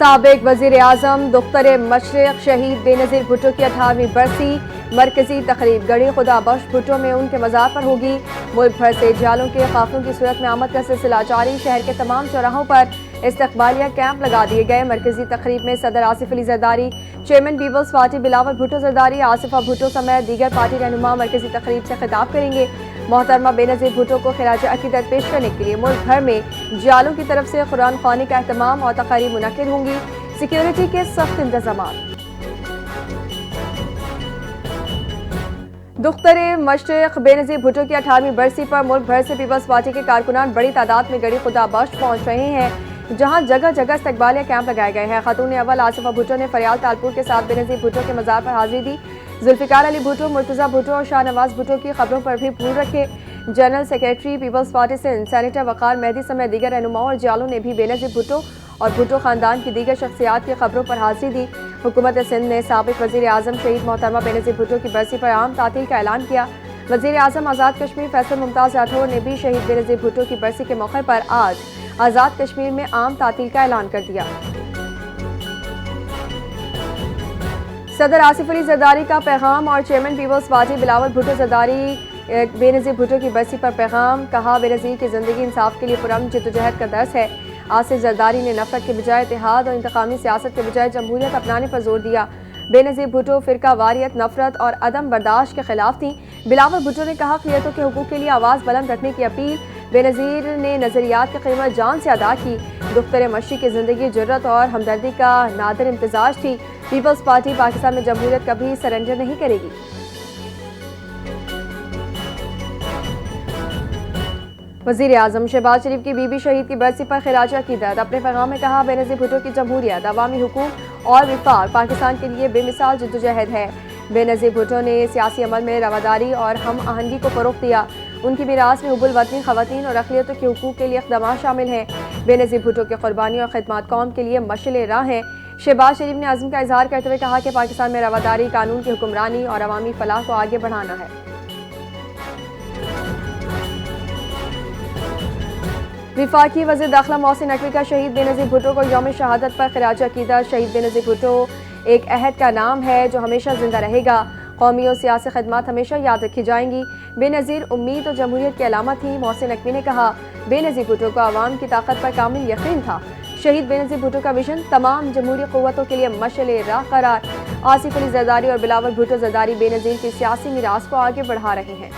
سابق وزیر اعظم دختر مشرق شہید بے نظیر بھٹو کی 18ویں برسی مرکزی تقریب گڑھی خدا بخش بھٹو میں ان کے مزار پر ہوگی۔ ملک بھر سے جالوں کے قافلوں کی صورت میں آمد کا سلسلہ جاری، شہر کے تمام چوراہوں پر استقبالیہ کیمپ لگا دیے گئے۔ مرکزی تقریب میں صدر Asif Ali Zardari, chairman Peoples party Bilawal Bhutto Zardari, Asifa Bhutto سمیت دیگر پارٹی رہنما مرکزی تقریب سے خطاب کریں گے۔ محترمہ بے نظیر بھٹو کو خراج عقیدت پیش کرنے کے لیے ملک بھر میں جالوں کی طرف سے قرآن خوانی کا اہتمام اور تقاریب منعقد ہوں گی۔ سیکیورٹی کے سخت انتظامات۔ دختر مشرق بے نظیر بھٹو کی 18ویں برسی پر ملک بھر سے پیپلز پارٹی کے کارکنان بڑی تعداد میں گڑھی خدا بخش پہنچ رہے ہیں، جہاں جگہ جگہ استقبالیہ کیمپ لگائے گئے ہیں۔ خاتون اول آصفہ بھٹو نے فریال تالپور کے ساتھ بے نظیر بھٹو کے مزار پر حاضری دی۔ ذوالفقار علی بھٹو، مرتضیٰ بھٹو اور شاہ نواز بھٹو کی خبروں پر بھی پھول رکھے۔ General secretary Peoples Party Sindh senator Waqar Mehdi سمیت دیگر رہنماؤں اور جالوں نے بھی بے نظیر بھٹو اور بھٹو خاندان کی دیگر شخصیات کی خبروں پر حاضری دی۔ حکومت سندھ نے سابق وزیر اعظم شہید محترمہ بے نظیر بھٹو کی برسی پر عام تعطیل کا اعلان کیا۔ وزیر اعظم آزاد کشمیر فیصل ممتاز راٹھور نے بھی شہید بے نظیر بھٹو کی برسی کے موقع پر آج آزاد کشمیر میں عام تعطیل کا اعلان کر دیا۔ صدر آصف علی زرداری کا پیغام اور chairman Peoples party Bilawal Bhutto Zardari Benazir Bhutto کی برسی پر پیغام، کہا بے نظیر کی زندگی انصاف کے لیے پرامن جدوجہد کا درس ہے۔ آصف زرداری نے نفرت کے بجائے اتحاد اور انتقامی سیاست کے بجائے جمہوریت اپنانے پر زور دیا۔ بے نظیر بھٹو فرقہ واریت، نفرت اور عدم برداشت کے خلاف تھیں۔ بلاول بھٹو نے کہا اقلیتوں کے حقوق کے لیے آواز بلند رکھنے کی اپیل۔ بے نظیر نے نظریات کی قیمت جان سے ادا کی۔ دختر مشرق کی زندگی جرأت اور ہمدردی کا نادر امتزاج تھی۔ پیپلز پارٹی پاکستان میں جمہوریت کبھی سرنڈر نہیں کرے گی۔ وزیر اعظم شہباز شریف کی بی بی شہید کی برسی پر خراج عقیدت۔ اپنے پیغام میں کہا بے نظیر بھٹو کی جمہوریت، عوامی حقوق اور وفاق پاکستان کے لیے بے مثال جدوجہد ہے۔ بے نظیر بھٹو نے سیاسی عمل میں رواداری اور ہم آہنگی کو فروغ دیا۔ ان کی میراث میں حب الوطنی، خواتین اور اقلیتوں کے حقوق کے لیے اقدامات شامل ہیں۔ بے نظیر بھٹو کی قربانی اور خدمات قوم کے لیے مشعل راہ ہیں۔ شہباز شریف نے عزم کا اظہار کرتے ہوئے کہا کہ پاکستان میں رواداری، قانون کی حکمرانی اور عوامی فلاح کو آگے بڑھانا ہے۔ وفاقی وزیر داخلہ محسن نقوی کا شہید بے نظیر بھٹو کو یوم شہادت پر خراج عقیدت۔ شہید بے نظیر بھٹو ایک عہد کا نام ہے جو ہمیشہ زندہ رہے گا۔ قومی اور سیاسی خدمات ہمیشہ یاد رکھی جائیں گی۔ بے نظیر امید اور جمہوریت کی علامت تھی۔ محسن نقوی نے کہا بے نظیر بھٹو کو عوام کی طاقت پر کامل یقین تھا۔ شہید بے نظیر بھٹو کا ویژن تمام جمہوری قوتوں کے لیے مشعل راہ قرار۔ آصف علی زرداری اور بلاول بھٹو زرداری بے نظیر کی سیاسی میراث کو آگے بڑھا رہے ہیں۔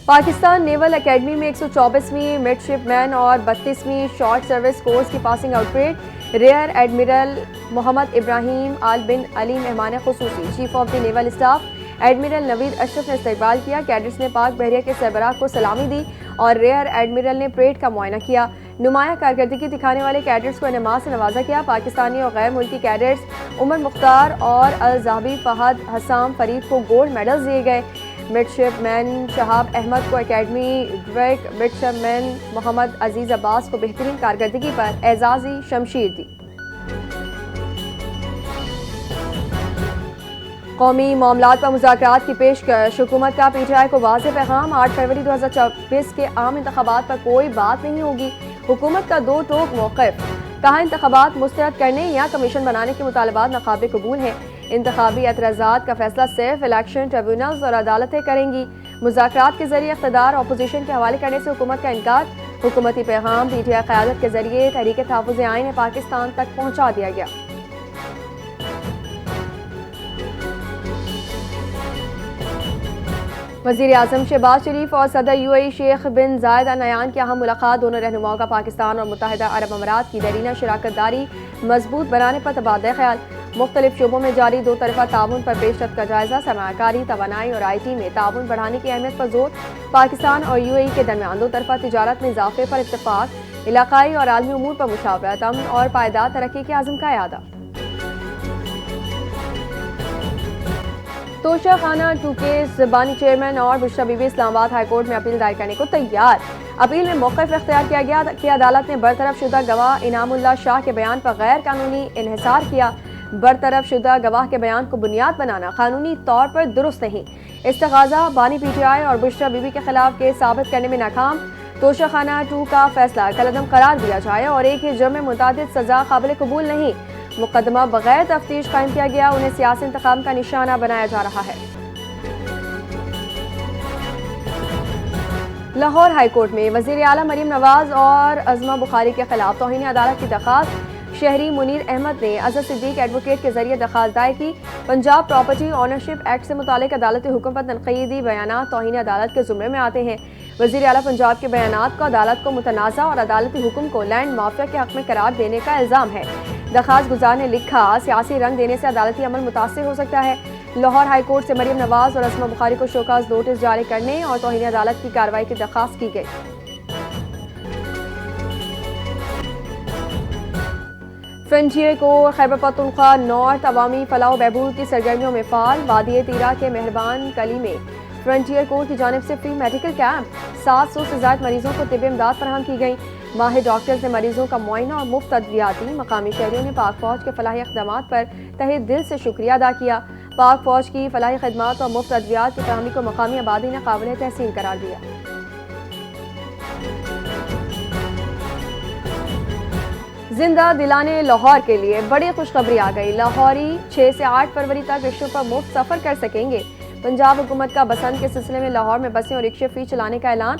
پاکستان نیول اکیڈمی میں 124ویں مڈ شپ مین اور 32ویں شارٹ سروس کورس کی passing out parade. Rear admiral Mohammed Ibrahim Al Bin Ali مہمان خصوصی۔ Chief of the naval staff admiral Naveed Ashraf نے استقبال کیا۔ کیڈٹس نے پاک بحریہ کے سربراہ کو سلامی دی اور ریئر ایڈمرل نے پریڈ کا معائنہ کیا۔ نمایاں کارکردگی دکھانے والے کیڈٹس کو انعامات سے نوازا گیا۔ پاکستانی اور غیر ملکی کیڈٹس عمر مختار اور الزہبی، فہد حسام فرید کو گولڈ میڈلز دیے گئے۔ مڈ شپ مین شہاب احمد کو اکیڈمی ڈریک، مڈ شپ مین محمد عزیز عباس کو بہترین کارکردگی پر اعزازی شمشیر دی۔ قومی معاملات پر مذاکرات کی پیشکش۔ حکومت کا پی ٹی آئی کو واضح پیغام، 8 فروری 2024 کے عام انتخابات پر کوئی بات نہیں ہوگی۔ حکومت کا دو ٹوک موقف، کہا انتخابات مسترد کرنے یا کمیشن بنانے کے مطالبات ناقابل قبول ہیں۔ انتخابی اعتراضات کا فیصلہ صرف الیکشن ٹریبیونلز اور عدالتیں کریں گی۔ مذاکرات کے ذریعے اقتدار اپوزیشن کے حوالے کرنے سے حکومت کا انکار۔ حکومتی پیغام پی ٹی آئی قیادت کے ذریعے تحریک تحفظ آئین پاکستان تک پہنچا دیا گیا۔ وزیر اعظم شہباز شریف اور صدر یو اے ای شیخ بن زائد ال نہیان کی اہم ملاقات۔ دونوں رہنماؤں کا پاکستان اور متحدہ عرب امارات کی دیرینہ شراکت داری مضبوط بنانے پر تبادلہ خیال۔ مختلف شعبوں میں جاری دو طرفہ تعاون پر پیش رفت کا جائزہ۔ سرمایہ کاری، توانائی اور آئی ٹی میں تعاون بڑھانے کی اہمیت پر زور۔ پاکستان اور یو اے ای کے درمیان دو طرفہ تجارت میں اضافے پر اتفاق۔ علاقائی اور عالمی امور پر مشاورت، امن اور پائیدار ترقی کے عزم کا اعادہ۔ توشہ خانہ 2 کیس بانی چیئرمین اور بشرا بی بی اسلام آباد ہائی کورٹ میں اپیل دائر کرنے کو تیار۔ اپیل میں موقف اختیار کیا گیا کہ عدالت نے برطرف شدہ گواہ انعام اللہ شاہ کے بیان پر غیر قانونی انحصار کیا۔ برطرف شدہ گواہ کے بیان کو بنیاد بنانا قانونی طور پر درست نہیں۔ استغاثہ بانی پی ٹی آئی اور بشرا بی بی کے خلاف کیس ثابت کرنے میں ناکام۔ توشہ خانہ 2 کا فیصلہ کالعدم قرار دیا جائے اور ایک ہی جرم میں متعدد سزا قابل قبول نہیں۔ مقدمہ بغیر تفتیش قائم کیا گیا، انہیں سیاسی انتقام کا نشانہ بنایا جا رہا ہے۔ لاہور ہائی کورٹ میں وزیر اعلیٰ مریم نواز اور عظمہ بخاری کے خلاف توہین عدالت کی درخواست۔ شہری منیر احمد نے اظہر صدیق ایڈوکیٹ کے ذریعے درخواست دائر کی۔ پنجاب پراپرٹی اونرشپ ایکٹ سے متعلق عدالتی حکم پر تنقیدی بیانات توہین عدالت کے زمرے میں آتے ہیں۔ وزیر اعلیٰ پنجاب کے بیانات کو عدالت کو متنازع اور عدالتی حکم کو لینڈ مافیا کے حق میں قرار دینے کا الزام ہے۔ درخواست گزار نے لکھا، سیاسی رنگ دینے سے عدالتی عمل متاثر ہو سکتا ہے۔ لاہور ہائی کورٹ سے مریم نواز اور عظمہ بخاری کو شوکاز نوٹس جاری کرنے اور توہین عدالت کی کارروائی کی درخواست کی گئی۔ فرنٹیئر کو خیبر پختونخوا نارتھ عوامی فلاح و بہبود کی سرگرمیوں میں فعال۔ وادی تیرا کے مہربان کلی میں فرنٹیئر کور کی جانب سے فری میڈیکل کیمپ، 700 سے زائد مریضوں کو طبی امداد فراہم کی گئی۔ ماہر ڈاکٹرز نے مریضوں کا معائنہ اور مفت ادویات دی۔ مقامی شہریوں نے پاک فوج کے فلاحی اقدامات پر تہہ دل سے شکریہ ادا کیا۔ پاک فوج کی فلاحی خدمات اور مفت ادویات کی فراہمی کو مقامی آبادی نے قابل تحسین قرار دیا۔ زندہ دلانے لاہور کے لیے بڑی خوشخبری آ گئی۔ لاہوری 6 سے 8 فروری تک رکشوں پر مفت سفر کر سکیں گے۔ پنجاب حکومت کا بسنت کے سلسلے میں لاہور میں بسیں اور رکشے فری چلانے کا اعلان۔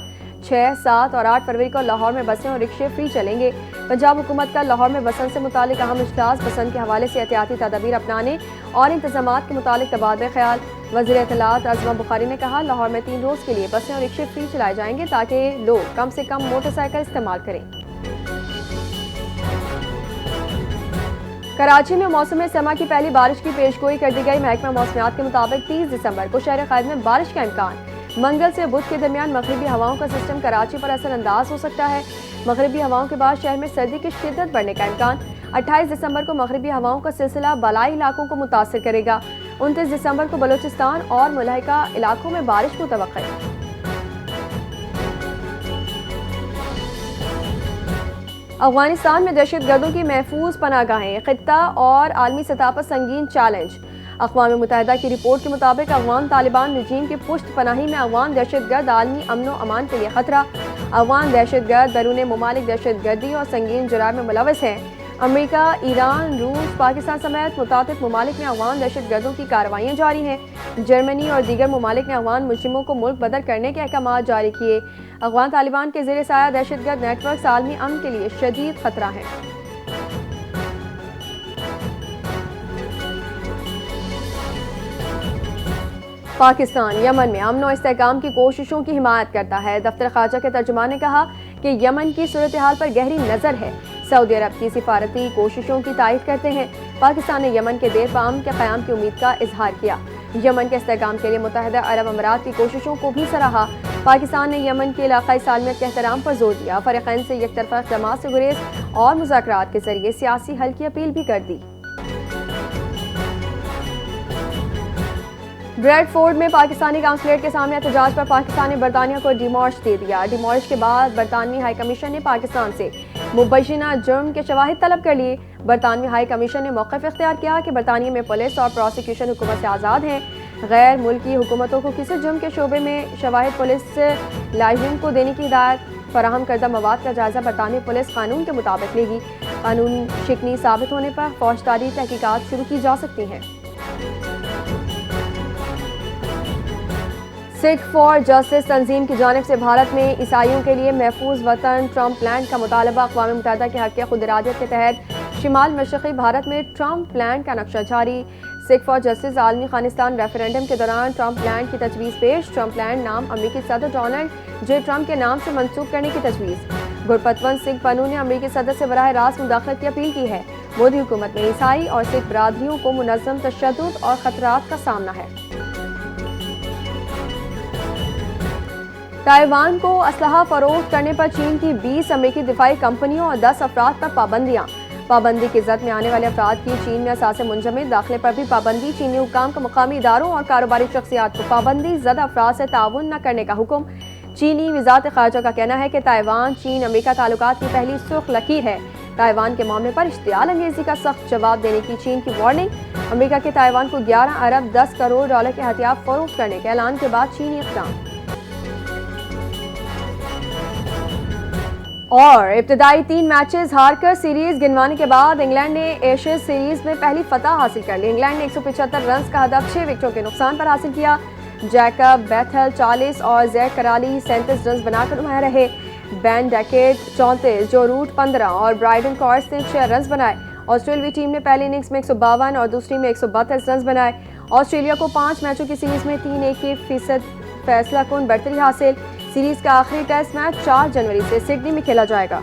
6، 7 اور 8 فروری کو لاہور میں بسیں اور رکشے فری چلیں گے۔ پنجاب حکومت کا لاہور میں بسنت سے متعلق اہم اجلاس، بسنت کے حوالے سے احتیاطی تدابیر اپنانے اور انتظامات کے متعلق تبادلہ خیال۔ وزیر اطلاعات عظمہ بخاری نے کہا، لاہور میں 3 روز کے لیے بسیں اور رکشے فری چلائے جائیں گے تاکہ لوگ کم سے کم موٹر سائیکل استعمال کریں۔ کراچی میں موسم سرما کی پہلی بارش کی پیشگوئی کر دی گئی۔ محکمہ موسمیات کے مطابق 30 دسمبر کو شہر قائد میں بارش کا امکان۔ منگل سے بدھ کے درمیان مغربی ہواؤں کا سسٹم کراچی پر اثر انداز ہو سکتا ہے۔ مغربی ہواؤں کے بعد شہر میں سردی کی شدت بڑھنے کا امکان۔ 28 دسمبر کو مغربی ہواؤں کا سلسلہ بالائی علاقوں کو متاثر کرے گا۔ 29 دسمبر کو بلوچستان اور ملحقہ علاقوں میں بارش متوقع ہے۔ افغانستان میں دہشت گردوں کی محفوظ پناہ گاہیں، خطہ اور عالمی سطح پر سنگین چیلنج۔ اقوام متحدہ کی رپورٹ کے مطابق افغان طالبان رجیم کی پشت پناہی میں افغان دہشت گرد عالمی امن و امان کے لیے خطرہ۔ افغان دہشت گرد بیرون ممالک دہشت گردی اور سنگین جرائم میں ملوث ہیں۔ امریکہ، ایران، روس، پاکستان سمیت متعدد ممالک میں افغان دہشت گردوں کی کارروائیاں جاری ہیں۔ جرمنی اور دیگر ممالک نے افغان مجرموں کو ملک بدر کرنے کے احکامات جاری کیے۔ افغان طالبان کے زیر سایہ دہشت گرد نیٹ ورکس عالمی امن کے لیے شدید خطرہ ہیں۔ پاکستان یمن میں امن و استحکام کی کوششوں کی حمایت کرتا ہے۔ دفتر خارجہ کے ترجمان نے کہا کہ یمن کی صورتحال پر گہری نظر ہے۔ سعودی عرب کی سفارتی کوششوں کی تائید کرتے ہیں۔ پاکستان نے یمن کے دیر پا امن کے قیام کی امید کا اظہار کیا۔ یمن کے استحکام کے لیے متحدہ عرب امارات کی کوششوں کو بھی سراہا۔ پاکستان نے یمن کی علاقائی سالمیت کے احترام پر زور دیا، فریقین سے یک طرفہ اقدامات سے گریز اور مذاکرات کے ذریعے سیاسی حل کی اپیل بھی کر دی۔ بریڈ فورڈ میں پاکستانی قونصلیٹ کے سامنے احتجاج پر پاکستان نے برطانیہ کو ڈیمارش دے دیا۔ ڈیمارش کے بعد برطانوی ہائی کمیشن نے پاکستان سے مبینہ جرم کے شواہد طلب کر لیے۔ برطانوی ہائی کمیشن نے موقف اختیار کیا کہ برطانیہ میں پولیس اور پروسیکیوشن حکومت سے آزاد ہیں۔ غیر ملکی حکومتوں کو کسی جرم کے شعبے میں شواہد پولیس لاجئین کو دینے کی ہدایت۔ فراہم کردہ مواد کا جائزہ برطانوی پولیس قانون کے مطابق لے گی۔ قانون شکنی ثابت ہونے پر فوجداری تحقیقات شروع کی جا سکتی ہیں۔ سکھ فار جسٹس تنظیم کی جانب سے بھارت میں عیسائیوں کے لیے محفوظ وطن ٹرمپ لینڈ کا مطالبہ۔ اقوام متحدہ کے حق خود ارادیت کے تحت شمال مشرقی بھارت میں ٹرمپ لینڈ کا نقشہ جاری۔ سکھ فار جسٹس عالمی خانستان ریفرینڈم کے دوران ٹرمپ لینڈ کی تجویز پیش۔ ٹرمپ لینڈ نام امریکی صدر ڈونلڈ جے ٹرمپ کے نام سے منسوخ کرنے کی تجویز۔ گرپتونت سنگھ پنو نے امریکی صدر سے براہ راست مداخلت کی اپیل کی ہے۔ مودی حکومت میں عیسائی اور سکھ برادریوں کو منظم تشدد اور خطرات کا سامنا ہے۔ تائیوان کو اسلحہ فروخت کرنے پر چین کی 20 امریکی دفاعی کمپنیوں اور 10 افراد پر پابندیاں۔ پابندی کی زد میں آنے والے افراد کی چین میں اساس منجمد داخلے پر بھی پابندی۔ چینی حکام کا مقامی اداروں اور کاروباری شخصیات کو پابندی زدہ افراد سے تعاون نہ کرنے کا حکم۔ چینی وزارت خارجہ کا کہنا ہے کہ تائیوان چین امریکہ تعلقات کی پہلی سرخ لکیر ہے۔ تائیوان کے معاملے پر اشتعال انگیزی کا سخت جواب دینے کی چین کی وارننگ۔ امریکہ کے تائیوان کو 11 ارب 10 کروڑ ڈالر کے ہتھیار فروخت کرنے کے اعلان کے بعد چینی اقدام۔ اور ابتدائی 3 میچز ہار کر سیریز گنوانے کے بعد انگلینڈ نے ایشز سیریز میں پہلی فتح حاصل کر لی۔ انگلینڈ نے 175 رنز کا ہدف 6 وکٹوں کے نقصان پر حاصل کیا۔ جیکب بیتھل 40 اور زیک کرالی 37 رنز بنا کر نمایاں رہے۔ بین ڈیکیٹ 34، جو روٹ 15 اور برائڈن کارس نے 6 رنز بنائے۔ آسٹریلوی ٹیم نے پہلی اننگز میں 152 اور دوسری میں 132 رنز بنائے۔ آسٹریلیا کو 5 میچوں کی سیریز میں 3-1 فیصلہ کن برتری حاصل۔ سیریز کا آخری ٹیسٹ میچ 4 جنوری سے سڈنی میں کھیلا جائے گا۔